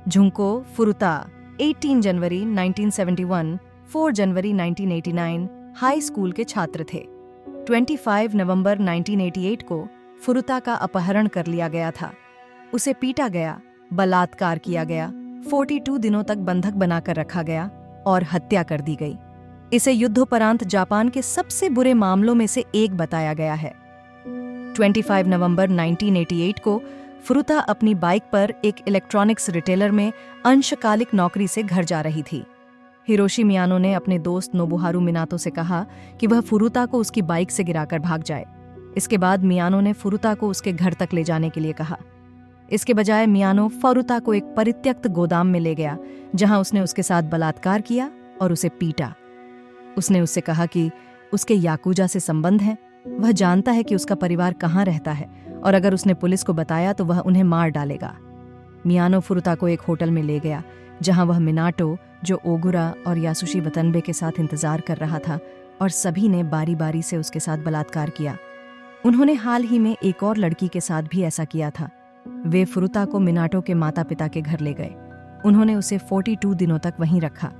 झुंको फुरुता 18 जनवरी 1971, 4 जनवरी 1989 high school के छात्र थे। 25 नवंबर 1988 को फुरुता का अपहरण कर लिया गया था। उसे पीटा गया, बलात्कार किया गया, 42 दिनों तक बंधक बनाकर रखा गया और हत्या कर दी गई। इसे युद्धोपरांत जापान के सबसे बुरे मामलों में से एक बताया गया है। 25 नवंबर 1988 को फुरुता अपनी बाइक पर एक इलेक्ट्रॉनिक्स रिटेलर में अंशकालिक नौकरी से घर जा रही थी। हिरोशी मियानो ने अपने दोस्त नोबुहारू मिनातो से कहा कि वह फुरुता को उसकी बाइक से गिराकर भाग जाए। इसके बाद मियानो ने फुरुता को उसके घर तक ले जाने के लिए कहा। इसके बजाय मियानो फुरुता को एक परित्यक्त गोदाम में ले गया, जहां उसने उसके साथ बलात्कार किया और उसे पीटा। उसने उससे कहा कि उसके याकुजा से संबंध है, वह जानता है कि उसका परिवार कहाँ रहता है और अगर उसने पुलिस को बताया तो वह उन्हें मार डालेगा। मियानो फुरुता को एक होटल में ले गया, जहां वह मिनाटो, जो ओगुरा और यासुशी वतनबे के साथ इंतजार कर रहा था, और सभी ने बारी बारी से उसके साथ बलात्कार किया। उन्होंने हाल ही में एक और लड़की के साथ भी ऐसा किया था। वे फुरुता को मिनाटो के माता पिता के घर ले गए। उन्होंने उसे 42 दिनों तक वहीं रखा।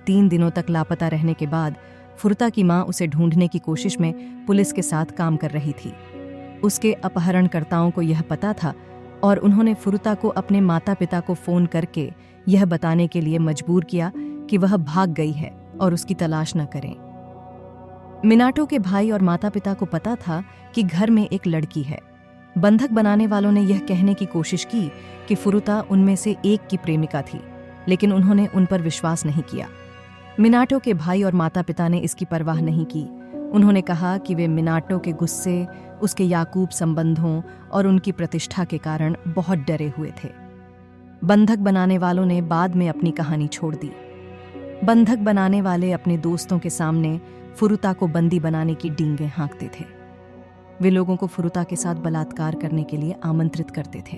3 दिनों तक लापता रहने के बाद फुरुता की मां उसे ढूंढने की कोशिश में पुलिस के साथ काम कर रही थी। उसके अपहरणकर्ताओं को यह पता था और उन्होंने फुरुता को अपने माता पिता को फोन करके यह बताने के लिए मजबूर किया कि वह भाग गई है और उसकी तलाश न करें। मिनाटो के भाई और माता पिता को पता था कि घर में एक लड़की है। बंधक बनाने वालों ने यह कहने की कोशिश की कि फुरुता उनमें से एक की प्रेमिका थी, लेकिन उन्होंने उन पर विश्वास नहीं किया। मिनाटो के भाई और माता पिता ने इसकी परवाह नहीं की। उन्होंने कहा कि वे मिनाटो के गुस्से, उसके याकूब संबंधों और उनकी प्रतिष्ठा के कारण बहुत डरे हुए थे। बंधक बनाने वालों ने बाद में अपनी कहानी छोड़ दी। बंधक बनाने वाले अपने दोस्तों के सामने फुरुता को बंदी बनाने की डींगें हाँकते थे। वे लोगों को फुरुता के साथ बलात्कार करने के लिए आमंत्रित करते थे।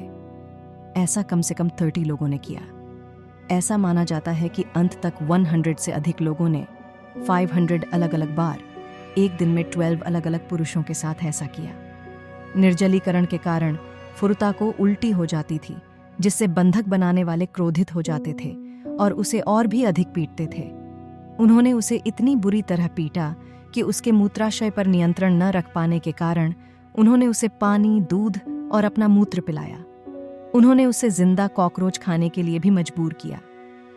ऐसा कम से कम 30 लोगों ने किया। ऐसा माना जाता है कि अंत तक 100 से अधिक लोगों ने 500 अलग अलग बार एक दिन में 12 अलग अलग पुरुषों के साथ ऐसा किया। निर्जलीकरण के कारण फुरुता को उल्टी हो जाती थी, जिससे बंधक बनाने वाले क्रोधित हो जाते थे और उसे और भी अधिक पीटते थे। उन्होंने उसे इतनी बुरी तरह पीटा कि उसके मूत्राशय पर नियंत्रण न रख पाने के कारण उन्होंने उसे पानी, दूध और अपना मूत्र पिलाया। उन्होंने उसे जिंदा कॉकरोच खाने के लिए भी मजबूर किया।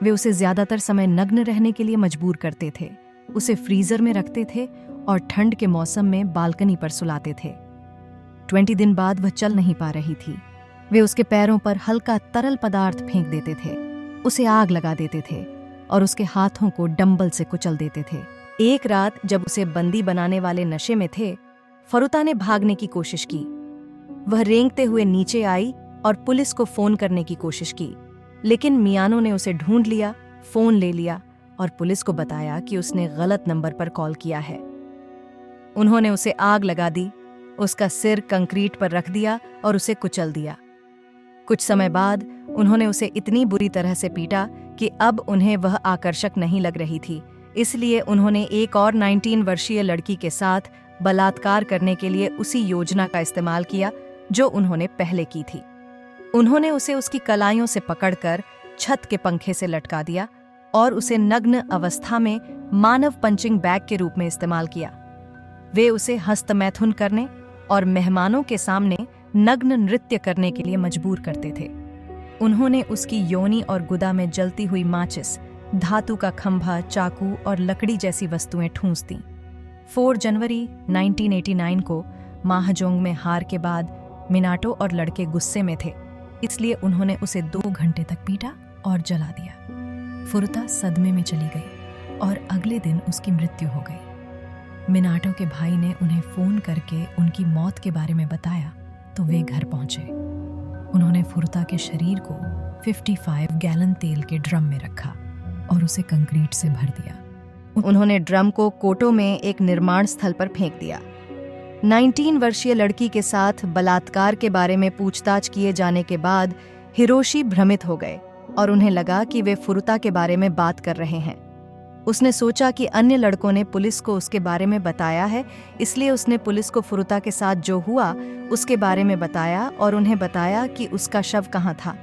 वे उसे ज्यादातर समय नग्न रहने के लिए मजबूर करते थे, उसे फ्रीजर में रखते थे और ठंड के मौसम में बालकनी पर सुलाते थे। 20 दिन बाद वह चल नहीं पा रही थी। वे उसके पैरों पर हल्का तरल पदार्थ फेंक देते थे, उसे आग लगा देते थे और उसके हाथों को डंबल से कुचल देते थे। एक रात जब उसे बंदी बनाने वाले नशे में थे, फुरुता ने भागने की कोशिश की। वह रेंगते हुए नीचे आई और पुलिस को फोन करने की कोशिश की, लेकिन मियानो ने उसे ढूंढ लिया, फोन ले लिया और पुलिस को बताया कि उसने गलत नंबर पर कॉल किया है। उन्होंने उसे आग लगा दी, उसका सिर कंक्रीट पर रख दिया और उसे कुचल दिया। कुछ समय बाद उन्होंने उसे इतनी बुरी तरह से पीटा कि अब उन्हें वह आकर्षक नहीं लग रही थी, इसलिए उन्होंने एक और 19 वर्षीय लड़की के साथ बलात्कार करने के लिए उसी योजना का इस्तेमाल किया जो उन्होंने पहले की थी। उन्होंने उसे उसकी कलाइयों से पकड़कर छत के पंखे से लटका दिया और उसे नग्न अवस्था में मानव पंचिंग बैग के रूप में इस्तेमाल किया। वे उसे हस्तमैथुन करने और मेहमानों के सामने नग्न नृत्य करने के लिए मजबूर करते थे। उन्होंने उसकी योनि और गुदा में जलती हुई माचिस, धातु का खंभा, चाकू और लकड़ी जैसी वस्तुएं ठूंस दीं। 4 जनवरी 1989 को महाजोंग में हार के बाद मिनाटो और लड़के गुस्से में थे, इसलिए उन्होंने उसे 2 घंटे तक पीटा और जला दिया। फुरुता सदमे में चली गई और अगले दिन उसकी मृत्यु हो गई। मिनाटो के भाई ने उन्हें फोन करके उनकी मौत के बारे में बताया तो वे घर पहुंचे। उन्होंने फुरुता के शरीर को 55 गैलन तेल के ड्रम में रखा और उसे कंक्रीट से भर दिया। उन्होंने ड्रम को कोटो में एक निर्माण स्थल पर फेंक दिया। 19 वर्षीय लड़की के साथ बलात्कार के बारे में पूछताछ किए जाने के बाद हिरोशी भ्रमित हो गए और उन्हें लगा कि वे फुरुता के बारे में बात कर रहे हैं। उसने सोचा कि अन्य लड़कों ने पुलिस को उसके बारे में बताया है, इसलिए उसने पुलिस को फुरुता के साथ जो हुआ उसके बारे में बताया और उन्हें बताया कि उसका शव कहाँ था।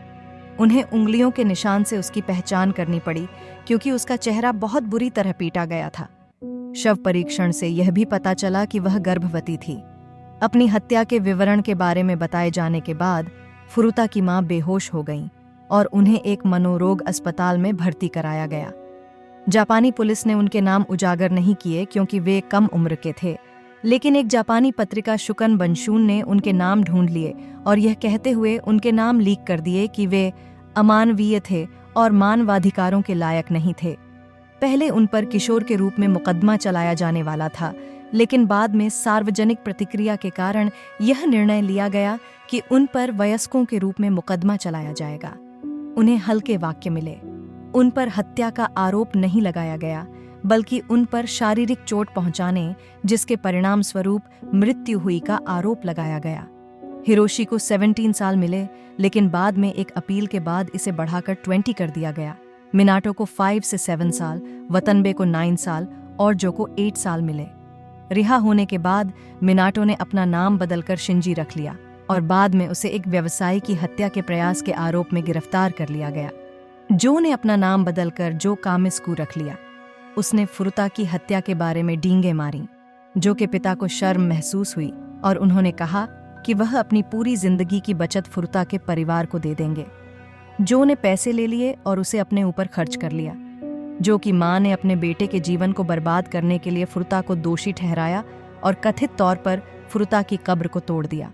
उन्हें उंगलियों के निशान से उसकी पहचान करनी पड़ी क्योंकि उसका चेहरा बहुत बुरी तरह पीटा गया था। शव परीक्षण से यह भी पता चला कि वह गर्भवती थी। अपनी हत्या के विवरण के बारे में बताए जाने के बाद फुरुता की मां बेहोश हो गईं और उन्हें एक मनोरोग अस्पताल में भर्ती कराया गया। जापानी पुलिस ने उनके नाम उजागर नहीं किए क्योंकि वे कम उम्र के थे, लेकिन एक जापानी पत्रिका शुकन बंशून ने उनके नाम ढूंढ लिए और यह कहते हुए उनके नाम लीक कर दिए कि वे अमानवीय थे और मानवाधिकारों के लायक नहीं थे। पहले उन पर किशोर के रूप में मुकदमा चलाया जाने वाला था, लेकिन बाद में सार्वजनिक प्रतिक्रिया के कारण यह निर्णय लिया गया कि उन पर वयस्कों के रूप में मुकदमा चलाया जाएगा। उन्हें हल्के वाक्य मिले। उन पर हत्या का आरोप नहीं लगाया गया, बल्कि उन पर शारीरिक चोट पहुंचाने जिसके परिणाम स्वरूप मृत्यु हुई का आरोप लगाया गया। हिरोशी को 17 साल मिले, लेकिन बाद में एक अपील के बाद इसे बढ़ाकर 20 कर दिया गया। मिनाटो को 5 से 7 साल, वतनबे को 9 साल और जो को 8 साल मिले। रिहा होने के बाद मिनाटो ने अपना नाम बदलकर शिंजी रख लिया और बाद में उसे एक व्यवसायी की हत्या के प्रयास के आरोप में गिरफ्तार कर लिया गया। जो ने अपना नाम बदलकर जो कामिस्कू रख लिया। उसने फुरुता की हत्या के बारे में डींगे मारी। जो के पिता को शर्म महसूस हुई और उन्होंने कहा कि वह अपनी पूरी जिंदगी की बचत फुरुता के परिवार को दे देंगे। जो ने पैसे ले लिए और उसे अपने ऊपर खर्च कर लिया। जो की मां ने अपने बेटे के जीवन को बर्बाद करने के लिए फुरुता को दोषी ठहराया और कथित तौर पर फुरुता की कब्र को तोड़ दिया।